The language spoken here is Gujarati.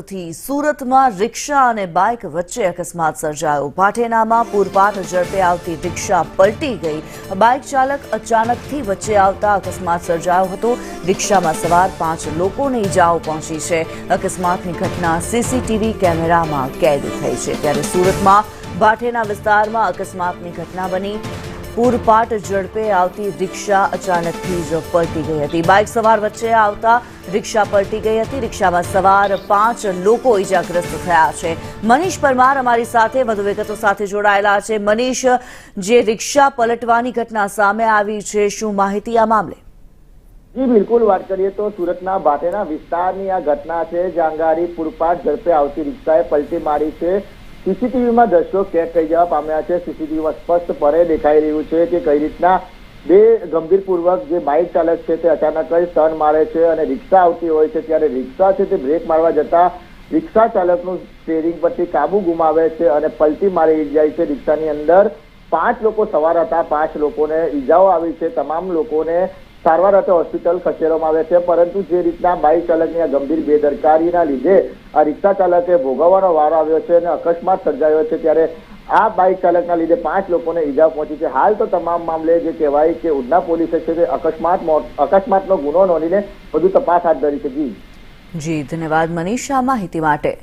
વિગતોથી સુરતમાં રિક્ષા અને બાઇક વચ્ચે અકસ્માત સર્જાયો। ભાઠેનામાં પૂરપાટ ઝડપે આવતી રિક્ષા પલટી ગઈ। બાઇક ચાલક અચાનકથી વચ્ચે આવતા અકસ્માત સર્જાયો હતો। રિક્ષામાં સવાર 5 લોકોને ઈજાઓ પહોંચી છે। અકસ્માતની ઘટના સીસીટીવી કેમેરામાં કેદ થઈ છે। ત્યારે સુરતમાં ભાઠેના વિસ્તારમાં અકસ્માતની ઘટના બની। પૂરપાટ ઝડપે આવતી રિક્ષા અચાનકથી જ પલટી ગઈ હતી। બાઇક સવાર વચ્ચે આવતા રિક્ષા પલટી ગઈ હતી। રિક્ષામાં સવાર 5 લોકો ઈજાગ્રસ્ત થયા છે। મનીષ પરમાર અમારી સાથે વધુ વિગતો સાથે જોડાયેલા છે। મનીષ, જે રિક્ષા પલટવાની ઘટના સામે આવી છે, શું માહિતી આ મામલે? જી બિલકુલ, વાત કરીએ તો સુરતના ભાટેના વિસ્તારની આ ઘટના છે, જ્યાં ગાડી પૂરપાટ ઝડપે આવતી રિક્ષાએ પલટી મારી છે। સીસીટીવીમાં દ્રશ્યો કેદ થઈ જવા પામ્યા છે। સીસીટીવીમાં સ્પષ્ટપણે દેખાઈ રહ્યું છે કે કઈ રીતના બે ગંભીરપૂર્વક જે બાઇક ચાલક છે તે અચાનક જ ટર્ન મારે છે અને રિક્ષા આવતી હોય છે, ત્યારે રિક્ષા છે તે બ્રેક મારવા જતા રિક્ષા ચાલકનું સ્ટીયરિંગ પરથી કાબુ ગુમાવે છે અને પલટી મારી જાય છે। રિક્ષાની અંદર 5 લોકો સવાર હતા। 5 લોકોને ઈજાઓ આવી છે। તમામ લોકોને સારવાર અર્થે હોસ્પિટલ ખસેડવામાં આવે છે, પરંતુ જે રીતના બાઇક ચાલકની આ ગંભીર બેદરકારીના લીધે આ રિક્ષા ચાલકે ભોગવવાનો વારો આવ્યો છે અને અકસ્માત સર્જાયો છે, ત્યારે આ બાઇક ચાલકના લીધે 5 લોકોને ઈજા પહોંચી છે। હાલ તો તમામ મામલે જે કહેવાય કે ઉધના પોલીસે છે તે અકસ્માતનો ગુનો નોંધીને વધુ તપાસ હાથ ધરી છે। જી ધન્યવાદ મનીષ આ માહિતી માટે।